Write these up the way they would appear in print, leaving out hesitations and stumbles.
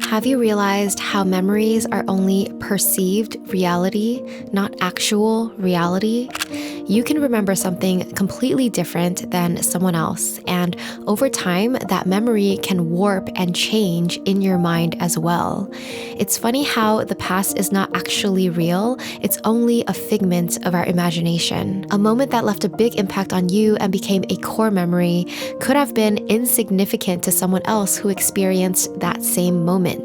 Have you realized how memories are only perceived reality, not actual reality? You can remember something completely different than someone else, and over time, that memory can warp and change in your mind as well. It's funny how the past is not actually real, it's only a figment of our imagination. A moment that left a big impact on you and became a core memory could have been insignificant to someone else who experienced that same moment.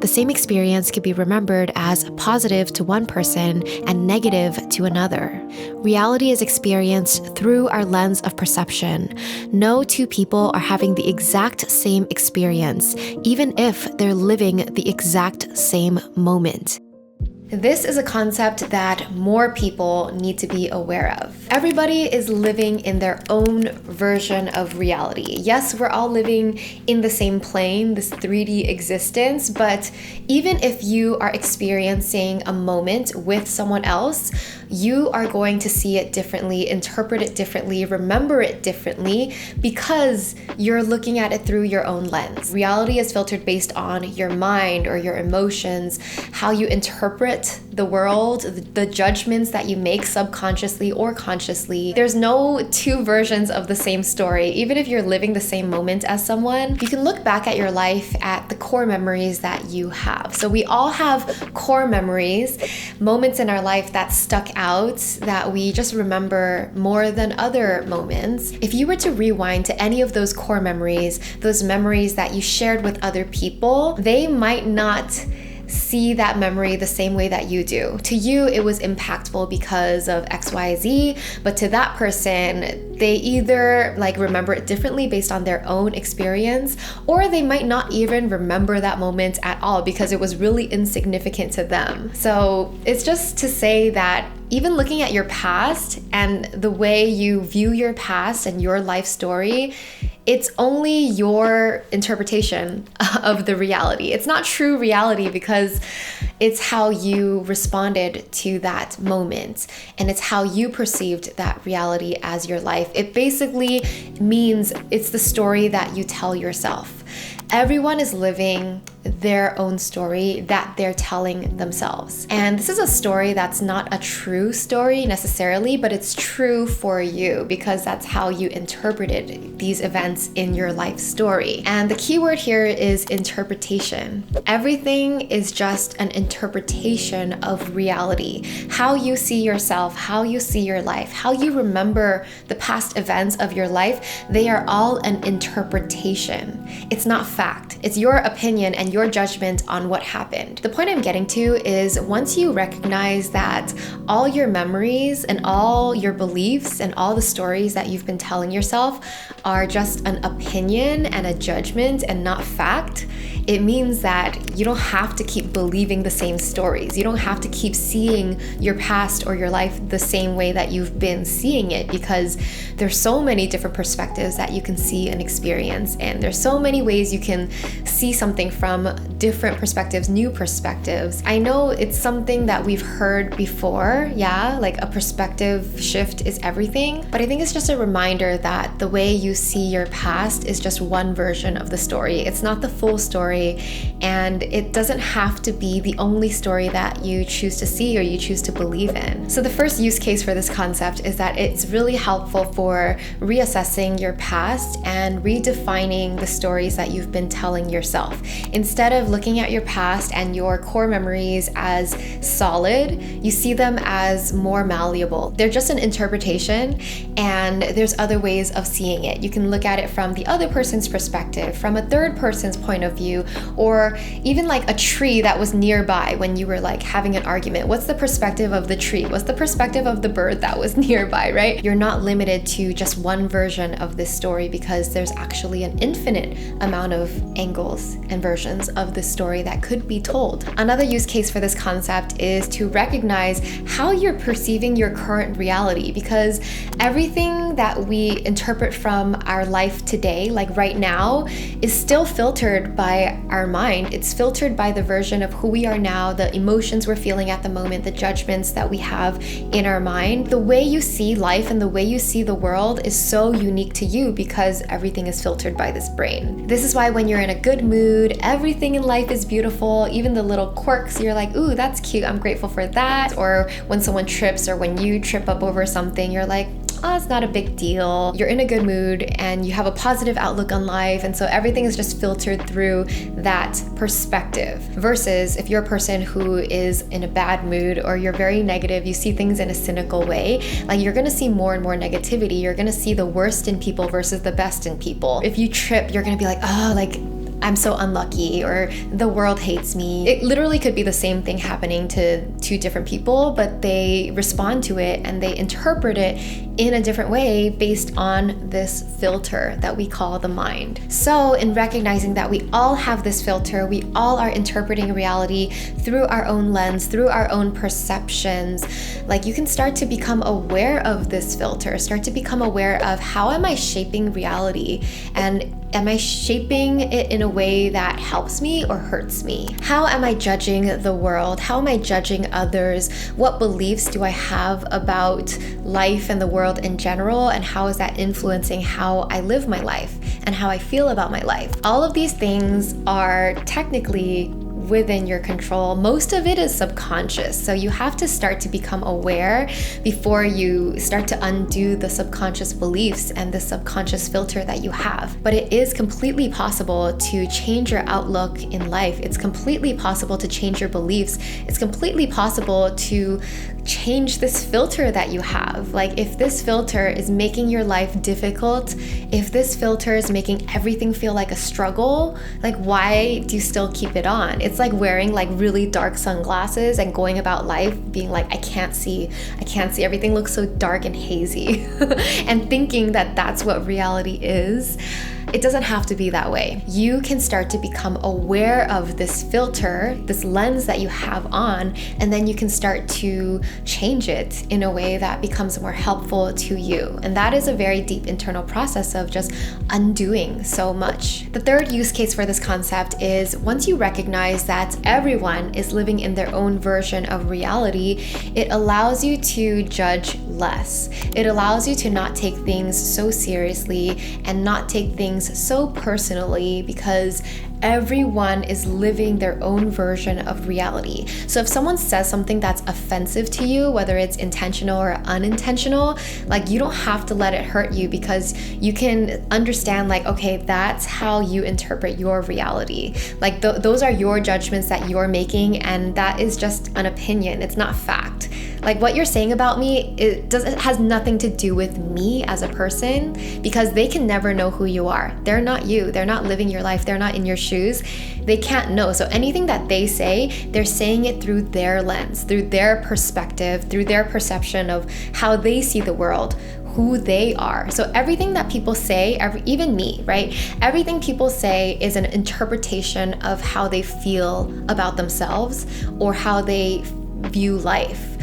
The same experience could be remembered as positive to one person and negative to another. Reality is experienced through our lens of perception. No two people are having the exact same experience, even if they're living the exact same moment. This is a concept that more people need to be aware of. Everybody is living in their own version of reality. Yes, we're all living in the same plane, this 3D existence, but even if you are experiencing a moment with someone else, you are going to see it differently, interpret it differently, remember it differently because you're looking at it through your own lens. Reality is filtered based on your mind or your emotions, how you interpret the world, the judgments that you make subconsciously or consciously. There's no two versions of the same story. Even if you're living the same moment as someone, you can look back at your life at the core memories that you have. So we all have core memories, moments in our life that stuck out, that we just remember more than other moments. If you were to rewind to any of those core memories, those memories that you shared with other people, they might not see that memory the same way that you do. To you, it was impactful because of XYZ, but to that person, they either remember it differently based on their own experience, or they might not even remember that moment at all because it was really insignificant to them. So it's just to say that even looking at your past and the way you view your past and your life story, it's only your interpretation of the reality. It's not true reality because it's how you responded to that moment and it's how you perceived that reality as your life. It basically means it's the story that you tell yourself. Everyone is living their own story that they're telling themselves. And this is a story that's not a true story necessarily, but it's true for you because that's how you interpreted these events in your life story. And the key word here is interpretation. Everything is just an interpretation of reality. How you see yourself, how you see your life, how you remember the past events of your life, they are all an interpretation. It's not fact. It's your opinion and your judgment on what happened. The point I'm getting to is once you recognize that all your memories and all your beliefs and all the stories that you've been telling yourself are just an opinion and a judgment and not fact, it means that you don't have to keep believing the same stories. You don't have to keep seeing your past or your life the same way that you've been seeing it because there's so many different perspectives that you can see and experience, and there's so many ways you can see something from different perspectives, new perspectives. I know it's something that we've heard before, like a perspective shift is everything, but I think it's just a reminder that the way you see your past is just one version of the story. It's not the full story, and it doesn't have to be the only story that you choose to see or you choose to believe in. So the first use case for this concept is that it's really helpful for reassessing your past and redefining the stories that you've been telling yourself. Instead of looking at your past and your core memories as solid, you see them as more malleable. They're just an interpretation, and there's other ways of seeing it. You can look at it from the other person's perspective, from a third person's point of view, or even like a tree that was nearby when you were having an argument. What's the perspective of the tree? What's the perspective of the bird that was nearby, right? You're not limited to just one version of this story because there's actually an infinite amount of angles and versions of this story that could be told. Another use case for this concept is to recognize how you're perceiving your current reality, because everything that we interpret from our life today, like right now, is still filtered by our mind. mind, it's filtered by the version of who we are now, the emotions we're feeling at the moment, the judgments that we have in our mind. The way you see life and the way you see the world is so unique to you because everything is filtered by this brain. This is why when you're in a good mood, everything in life is beautiful. Even the little quirks, you're like, ooh, that's cute, I'm grateful for that. Or when someone trips or when you trip up over something, you're like, oh, it's not a big deal. You're in a good mood and you have a positive outlook on life. And so everything is just filtered through that perspective. Versus if you're a person who is in a bad mood or you're very negative, you see things in a cynical way, like you're gonna see more and more negativity. You're gonna see the worst in people versus the best in people. If you trip, you're gonna be like, oh, like, I'm so unlucky, or the world hates me. It literally could be the same thing happening to two different people, but they respond to it and they interpret it in a different way based on this filter that we call the mind. So in recognizing that we all have this filter, we all are interpreting reality through our own lens, through our own perceptions, like you can start to become aware of this filter, start to become aware of how am I shaping reality, and am I shaping it in a way that helps me or hurts me? How am I judging the world? How am I judging others? What beliefs do I have about life and the world in general? And how is that influencing how I live my life and how I feel about my life? All of these things are technically within your control. Most of it is subconscious. So you have to start to become aware before you start to undo the subconscious beliefs and the subconscious filter that you have. But it is completely possible to change your outlook in life. It's completely possible to change your beliefs. It's completely possible to change this filter that you have. Like if this filter is making your life difficult, if this filter is making everything feel like a struggle, like why do you still keep it on? It's like wearing like really dark sunglasses and going about life being like, I can't see, everything looks so dark and hazy and thinking that that's what reality is. It doesn't have to be that way. You can start to become aware of this filter, this lens that you have on, and then you can start to change it in a way that becomes more helpful to you. And that is a very deep internal process of just undoing so much. The third use case for this concept is once you recognize that everyone is living in their own version of reality, it allows you to judge less. It allows you to not take things so seriously and not take things so personally because everyone is living their own version of reality. So if someone says something that's offensive to you, whether it's intentional or unintentional, like you don't have to let it hurt you because you can understand like, okay, that's how you interpret your reality. Like those are your judgments that you're making, and that is just an opinion. It's not fact. Like what you're saying about me, it has nothing to do with me as a person because they can never know who you are. They're not you. They're not living your life. They're not in your shoes. They can't know. So anything that they say, they're saying it through their lens, through their perspective, through their perception of how they see the world, who they are. So everything that people say, even me, right? Everything people say is an interpretation of how they feel about themselves or how they view life.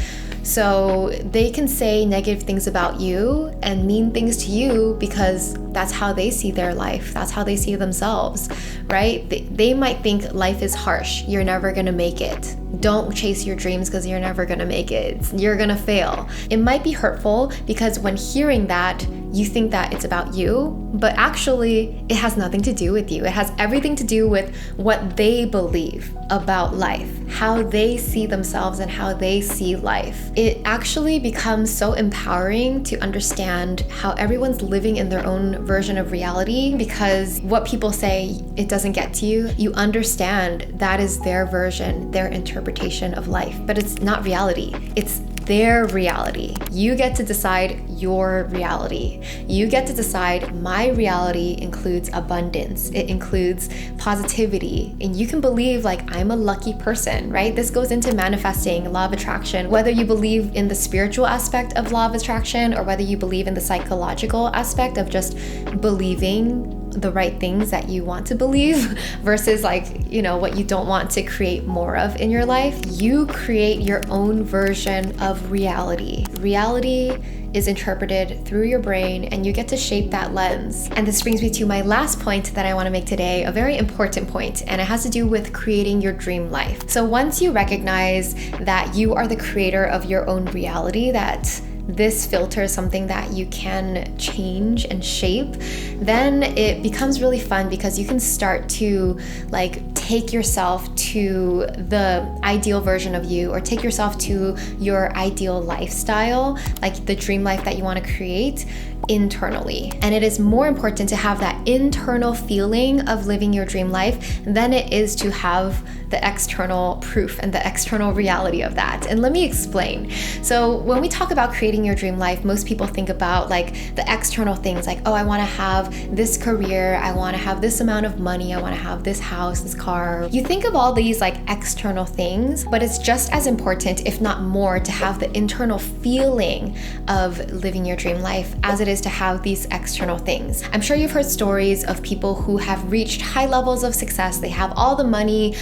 So they can say negative things about you and mean things to you because that's how they see their life. That's how they see themselves, right? They might think life is harsh. You're never gonna make it. Don't chase your dreams because you're never gonna make it. You're gonna fail. It might be hurtful because when hearing that, you think that it's about you, but actually it has nothing to do with you. It has everything to do with what they believe about life, how they see themselves and how they see life. It actually becomes so empowering to understand how everyone's living in their own version of reality because what people say, it doesn't get to you. You understand that is their version, their interpretation of life, but it's not reality. It's their reality. You get to decide your reality. You get to decide my reality includes abundance. It includes positivity. And you can believe like I'm a lucky person, right? This goes into manifesting, law of attraction. Whether you believe in the spiritual aspect of law of attraction or whether you believe in the psychological aspect of just believing the right things that you want to believe versus like, you know, what you don't want to create more of in your life. You create your own version of reality. Reality is interpreted through your brain, and you get to shape that lens. And this brings me to my last point that I want to make today, a very important point, and it has to do with creating your dream life. So once you recognize that you are the creator of your own reality, that this filter is something that you can change and shape, then it becomes really fun because you can start to take yourself to the ideal version of you, or take yourself to your ideal lifestyle, like the dream life that you want to create internally. And it is more important to have that internal feeling of living your dream life than it is to have the external proof and the external reality of that. And let me explain. So when we talk about creating your dream life, most people think about the external things, oh, I want to have this career, I want to have this amount of money, I want to have this house, this car. You think of all these external things, but it's just as important, if not more, to have the internal feeling of living your dream life as it is to have these external things. I'm sure you've heard stories of people who have reached high levels of success. They have all the money,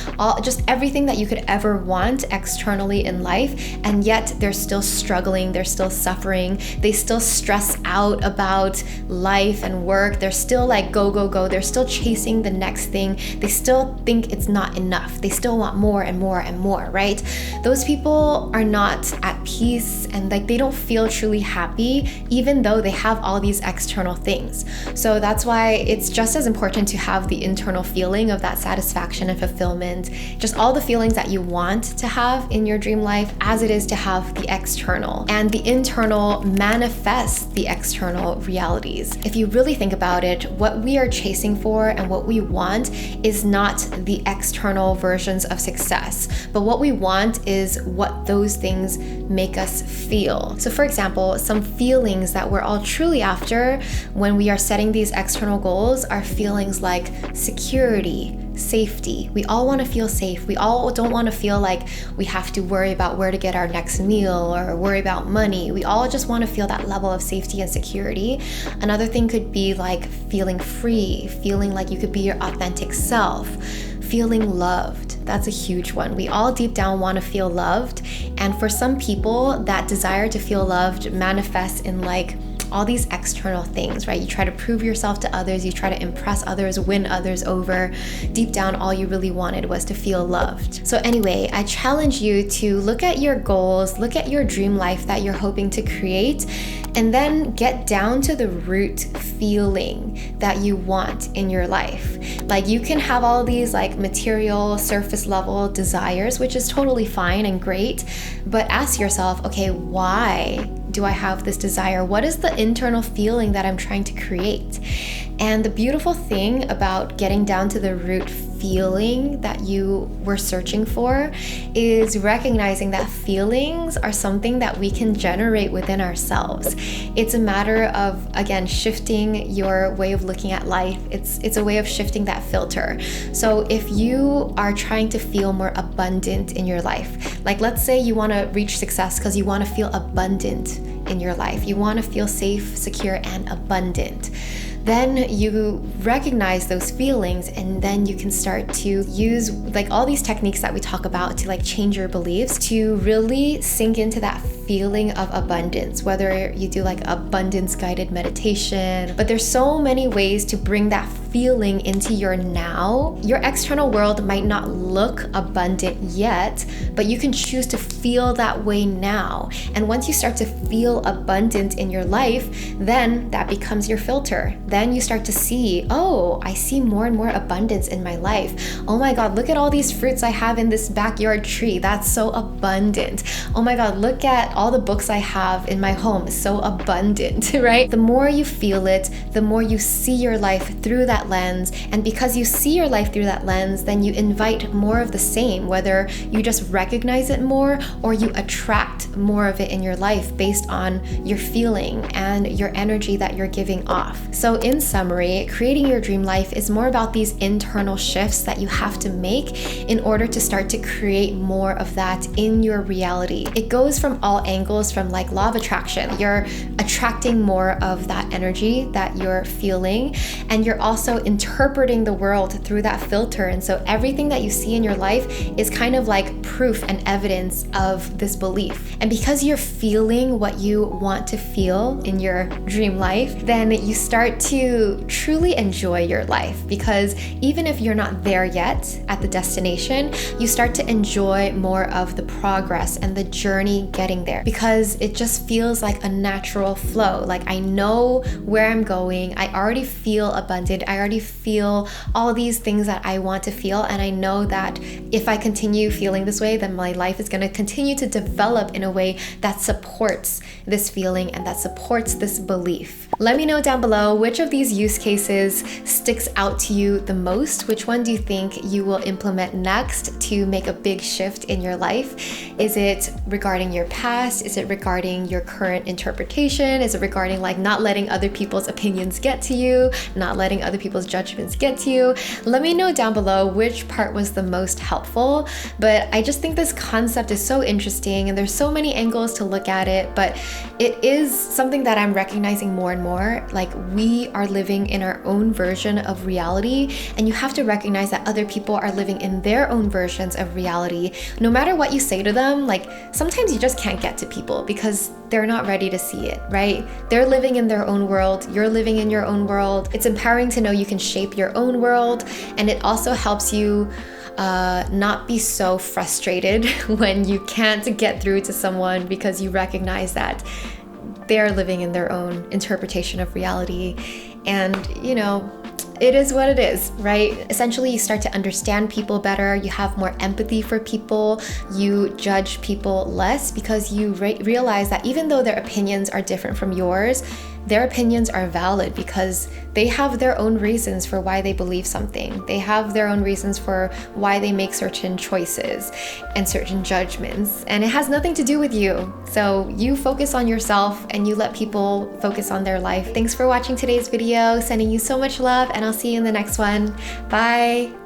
just everything that you could ever want externally in life, and yet they're still struggling, they're still suffering, they still stress out about life and work, they're still go, go, go, they're still chasing the next thing, they still think it's not enough, they still want more and more and more, right? Those people are not at peace, and they don't feel truly happy, even though they have all these external things. So that's why it's just as important to have the internal feeling of that satisfaction and fulfillment, just all the feelings that you want to have in your dream life, as it is to have the external. And the internal manifests the external realities. If you really think about it, what we are chasing for and what we want is not the external versions of success, but what we want is what those things make us feel. So for example, some feelings that we're all truly after when we are setting these external goals are feelings like security, safety. We all want to feel safe. We all don't want to feel like we have to worry about where to get our next meal or worry about money. We all just want to feel that level of safety and security. Another thing could be feeling free, feeling like you could be your authentic self, feeling loved. That's a huge one. We all deep down want to feel loved. And for some people, that desire to feel loved manifests in all these external things, right? You try to prove yourself to others, you try to impress others, win others over. Deep down, all you really wanted was to feel loved. So anyway, I challenge you to look at your goals, look at your dream life that you're hoping to create, and then get down to the root feeling that you want in your life. You can have all these material, surface level desires, which is totally fine and great, but ask yourself, okay, why do I have this desire? What is the internal feeling that I'm trying to create? And the beautiful thing about getting down to the root feeling that you were searching for is recognizing that feelings are something that we can generate within ourselves. It's a matter of, again, shifting your way of looking at life. It's a way of shifting that filter. So if you are trying to feel more abundant in your life, let's say you want to reach success because you want to feel abundant in your life. You want to feel safe, secure, and abundant. Then you recognize those feelings, and then you can start to use all these techniques that we talk about to change your beliefs to really sink into that feeling of abundance, whether you do abundance guided meditation. But there's so many ways to bring that feeling into your now. Your external world might not look abundant yet, but you can choose to feel that way now. And once you start to feel abundant in your life, then that becomes your filter. Then you start to see, oh, I see more and more abundance in my life. Oh my God, look at all these fruits I have in this backyard tree. That's so abundant. Oh my God, look at all the books I have in my home. So abundant, right? The more you feel it, the more you see your life through that lens. And because you see your life through that lens, then you invite more of the same, whether you just recognize it more or you attract more of it in your life based on your feeling and your energy that you're giving off. So in summary, creating your dream life is more about these internal shifts that you have to make in order to start to create more of that in your reality. It goes from all angles, from law of attraction. You're attracting more of that energy that you're feeling, and you're also also interpreting the world through that filter. And so everything that you see in your life is kind of like proof and evidence of this belief. And because you're feeling what you want to feel in your dream life, then you start to truly enjoy your life, because even if you're not there yet at the destination, you start to enjoy more of the progress and the journey getting there, because it just feels like a natural flow. Like, I know where I'm going. I already feel abundant. I already feel all these things that I want to feel. And I know that if I continue feeling this way, then my life is going to continue to develop in a way that supports this feeling and that supports this belief. Let me know down below which of these use cases sticks out to you the most. Which one do you think you will implement next to make a big shift in your life? Is it regarding your past? Is it regarding your current interpretation? Is it regarding like not letting other people's opinions get to you, not letting other people's judgments get to you? Let me know down below which part was the most helpful. But I just think this concept is so interesting, and there's so many angles to look at it, but it is something that I'm recognizing more and more. Like, we are living in our own version of reality, and you have to recognize that other people are living in their own versions of reality. No matter what you say to them, like, sometimes you just can't get to people because they're not ready to see it, right? They're living in their own world. You're living in your own world. It's empowering to know you can shape your own world, and it also helps you not be so frustrated when you can't get through to someone, because you recognize that they are living in their own interpretation of reality. And, you know, it is what it is, right? Essentially, you start to understand people better. You have more empathy for people. You judge people less, because you realize that even though their opinions are different from yours, their opinions are valid because they have their own reasons for why they believe something. They have their own reasons for why they make certain choices and certain judgments, and it has nothing to do with you. So you focus on yourself and you let people focus on their life. Thanks for watching today's video. Sending you so much love, and I'll see you in the next one. Bye.